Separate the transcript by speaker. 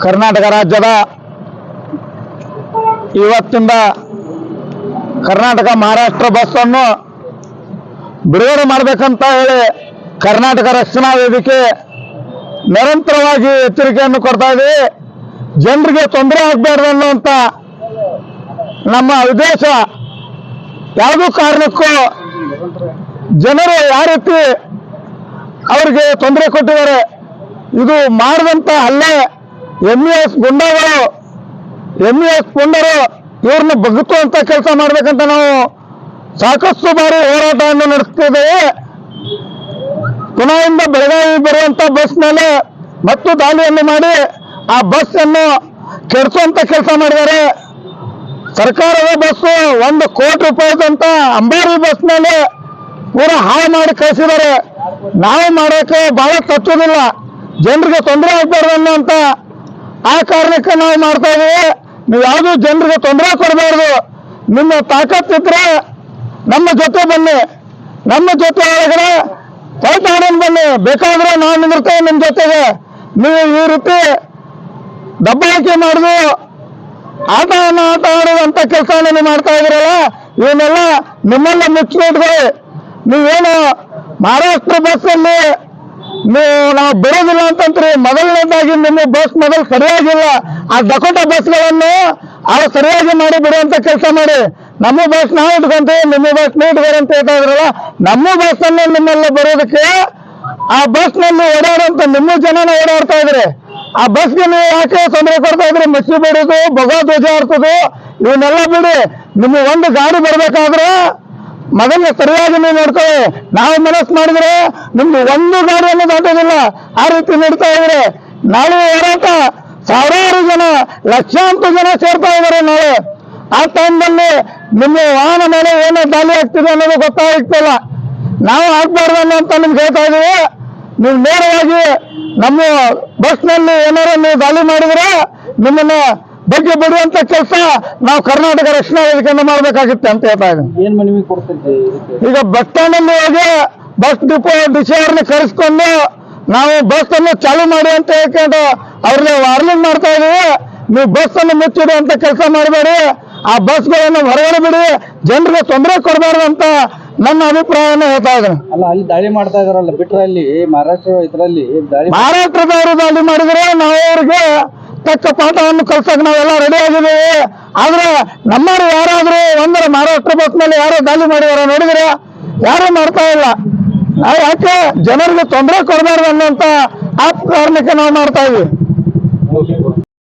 Speaker 1: ಕರ್ನಾಟಕ ರಾಜ್ಯದ ಇವತ್ತಿಂದ ಕರ್ನಾಟಕ ಮಹಾರಾಷ್ಟ್ರ ಬಸ್ ಅನ್ನು ಬಿಡುಗಡೆ ಮಾಡಬೇಕಂತ ಹೇಳಿ ಕರ್ನಾಟಕ ರಕ್ಷಣಾ ವೇದಿಕೆ ನಿರಂತರವಾಗಿ ಎಚ್ಚರಿಕೆಯನ್ನು ಕೊಡ್ತಾ ಇದೆ. ಜನರಿಗೆ ತೊಂದರೆ ಆಗಬಾರ್ದು ಅನ್ನುವಂತ ನಮ್ಮ ಉದ್ದೇಶ. ಯಾವುದೂ ಕಾರಣಕ್ಕೂ ಜನರು ಯಾವ ರೀತಿ ಅವರಿಗೆ ತೊಂದರೆ ಕೊಟ್ಟಿದ್ದಾರೆ, ಇದು ಮಾಡಿದಂತ ಹಲ್ಲೆ MES ಗುಂಡಗಳು MES ಪುಂಡರು ಇವ್ರನ್ನ ಬಗ್ಗುತ್ತುವಂತ ಕೆಲಸ ಮಾಡ್ಬೇಕಂತ ನಾವು ಸಾಕಷ್ಟು ಬಾರಿ ಹೋರಾಟವನ್ನು ನಡೆಸ್ತಿದ್ದೇವೆ. ಪುಣೆಯಿಂದ ಬೆಳಗಾವಿ ಬರುವಂತ ಬಸ್ ಮೇಲೆ ಮತ್ತು ದಾಳಿಯನ್ನು ಮಾಡಿ ಆ ಬಸ್ ಅನ್ನು ಕೆಡಿಸುವಂತ ಕೆಲಸ ಮಾಡಿದ್ದಾರೆ. ಸರ್ಕಾರದ ಬಸ್ಸು 1 ಕೋಟಿ ರೂಪಾಯಿದಂತ ಅಂಬಾರಿ ಬಸ್ ಮೇಲೆ ಪೂರ ಹಾಳು ಮಾಡಿ ಕಳಿಸಿದ್ದಾರೆ. ನಾವು ಮಾಡೋಕೆ ಬಹಳ ತಪ್ಪುದಿಲ್ಲ, ಜನರಿಗೆ ತೊಂದರೆ ಆಗ್ಬಾರ್ದು ಅನ್ನೋಂತ ಆ ಕಾರಣಕ್ಕೆ ನಾವು ಮಾಡ್ತಾ ಇದೀವಿ. ನೀವು ಯಾವುದು ಜನರಿಗೆ ತೊಂದರೆ ಕೊಡಬಾರ್ದು. ನಿಮ್ಮ ತಾಕತ್ತಿದ್ರೆ ನಮ್ಮ ಜೊತೆ ಬನ್ನಿ, ನಮ್ಮ ಜೊತೆ ಒಳಗಡೆ ಹೋರಾಟವನ್ನು ಬನ್ನಿ, ಬೇಕಾದ್ರೆ ನಾವು ನಿಂದಿರ್ತೇವೆ ನಿಮ್ಮ ಜೊತೆಗೆ. ನೀವು ಈ ರೀತಿ ದಬ್ಬಾಳಿಕೆ ಮಾಡುದು ಆಟ ಆಡುವಂತ ಕೆಲಸ ನೀವು ಮಾಡ್ತಾ ಇದ್ದೀರಲ್ಲ, ಇವನ್ನೆಲ್ಲ ನಿಮ್ಮೆಲ್ಲ ಮುಚ್ಚಿಟ್ಕೊಳ್ಳಿ. ನೀವೇನು ಮಹಾರಾಷ್ಟ್ರ ಬಸ್ಸಲ್ಲಿ ನಾವು ಬಿಡೋದಿಲ್ಲ ಅಂತಂತ್ರಿ. ಮೊದಲನೇದಾಗಿ ನಿಮ್ಮ ಬಸ್ ಮೊದಲು ಸರಿಯಾಗಿಲ್ಲ. ಆ ಡಕೋಟಾ ಬಸ್ಗಳನ್ನು ಅವ್ರು ಸರಿಯಾಗಿ ಮಾಡಿ ಬಿಡುವಂತ ಕೆಲಸ ಮಾಡಿ. ನಮ್ಮ ಬಸ್ ನಾವು ಇಟ್ಕೊಂತೀವಿ, ನಿಮ್ಮ ಬಸ್ ನೀವು ಇಟ್ಕೋರಿ ಅಂತ ಹೇಳ್ತಾ ಇದ್ರಲ್ಲ, ನಮ್ಮ ಬಸ್ ಅನ್ನು ನಿಮ್ಮೆಲ್ಲ ಬರೋದಕ್ಕೆ ಆ ಬಸ್ ನಲ್ಲಿ ಓಡಾಡುವಂತ ನಿಮ್ಮ ಜನನ ಓಡಾಡ್ತಾ ಇದ್ರಿ. ಆ ಬಸ್ಗೆ ನೀವು ಯಾಕೆ ತೊಂದರೆ ಕೊಡ್ತಾ ಇದ್ರಿ? ಮುಚ್ಚಿ ಬಿಡೋದು, ಭಗವ ಧ್ವಜ ಹಾರ್ತದು, ಇವನ್ನೆಲ್ಲ ಬಿಡಿ. ನಿಮ್ಮ ಒಂದು ಗಾಡಿ ಬರ್ಬೇಕಾದ್ರೆ ಮೊದಲು ಸರಿಯಾಗಿ ನೀವು ನೋಡ್ಕೊಳ್ಳಿ. ನಾವು ಮನಸ್ಸು ಮಾಡಿದ್ರೆ ನಿಮ್ಗೆ ಒಂದು ಗಾಡಿಯನ್ನು ದಾಟೋದಿಲ್ಲ. ಆ ರೀತಿ ನಡೀತಾ ಇದ್ರೆ ನಾಳೆ ಹೋರಾಟ ಸಾವಿರಾರು ಜನ, ಲಕ್ಷಾಂತರ ಜನ ಸೇರ್ತಾ ಇದ್ದಾರೆ ನಾಳೆ. ಆ ಟೈಮ್ನಲ್ಲಿ ನಿಮ್ಮ ವಾಹನ ಮೇಲೆ ಏನೋ ದಾಳಿ ಆಗ್ತಿದೆ ಅನ್ನೋದು ಗೊತ್ತಾಗ್ತಿಲ್ಲ. ನಾವು ಆಗ್ಬಾರ್ದು ಅನ್ನೋಂತ ನಿಮ್ಗೆ ಹೇಳ್ತಾ ಇದೀವಿ. ನೀವು ನೇರವಾಗಿ ನಮ್ಮ ಬಸ್ನಲ್ಲಿ ಏನಾರು ನೀವು ದಾಳಿ ಮಾಡಿದ್ರೆ ನಿಮ್ಮನ್ನ ಬಗ್ಗೆ ಬಿಡುವಂತ ಕೆಲಸ ನಾವು ಕರ್ನಾಟಕ ರಕ್ಷಣಾ ವೇದಿಕೆಯಿಂದ ಮಾಡ್ಬೇಕಾಗಿತ್ತು ಅಂತ ಹೇಳ್ತಾ ಇದ್ದೀನಿ. ಈಗ ಬಸ್ ಸ್ಟ್ಯಾಂಡ್ ಅಲ್ಲಿ ಹೋಗಿ ಬಸ್ ಡಿಪೋ ಡಿಸಿಆರ್ನ ಕರೆಸ್ಕೊಂಡು ನಾವು ಬಸ್ ಅನ್ನು ಚಾಲು ಮಾಡಿ ಅಂತ ಹೇಳ್ಕೊಂಡು ಅವ್ರಿಗೆ ವಾರ್ನಿಂಗ್ ಮಾಡ್ತಾ ಇದೀವಿ. ನೀವು ಬಸ್ ಅನ್ನು ಮುಚ್ಚಿಡುವಂತ ಕೆಲಸ ಮಾಡಬೇಡಿ, ಆ ಬಸ್ಗಳನ್ನು ಹೊರಗಡೆ ಬಿಡಿ, ಜನರಿಗೆ ತೊಂದರೆ ಕೊಡಬಾರ್ದು ಅಂತ ನನ್ನ ಅಭಿಪ್ರಾಯನ ಹೇಳ್ತಾ ಇದ್ದೀನಿ.
Speaker 2: ಅಲ್ಲ, ಅಲ್ಲಿ ದಾಳಿ ಮಾಡ್ತಾ ಇದಾರಲ್ಲ ಬಿಟ್ರೆ ಅಲ್ಲಿ
Speaker 1: ಮಹಾರಾಷ್ಟ್ರದವರು ದಾಳಿ ಮಾಡಿದ್ರೆ ನಾವು ಅವ್ರಿಗೆ ತಕ್ಕ ಪಾಠವನ್ನು ಕಲ್ಸಕ್ ನಾವೆಲ್ಲ ರೆಡಿ ಆಗಿದ್ದೀವಿ. ಆದ್ರೆ ನಮ್ಮವರು ಯಾರಾದ್ರೂ ಮಹಾರಾಷ್ಟ್ರ ಬಸ್ ಮೇಲೆ ಯಾರೋ ದಾಳಿ ಮಾಡಿದಾರ ನೋಡಿದ್ರೆ ಯಾರು ಮಾಡ್ತಾ ಇಲ್ಲ. ನಾವು ಯಾಕೆ ಜನರಿಗೆ ತೊಂದರೆ ಕೊಡಬಾರ್ದು ಅನ್ನೋಂತ ಆ ಕಾರಣಕ್ಕೆ ನಾವು ಮಾಡ್ತಾ ಇದ್ವಿ.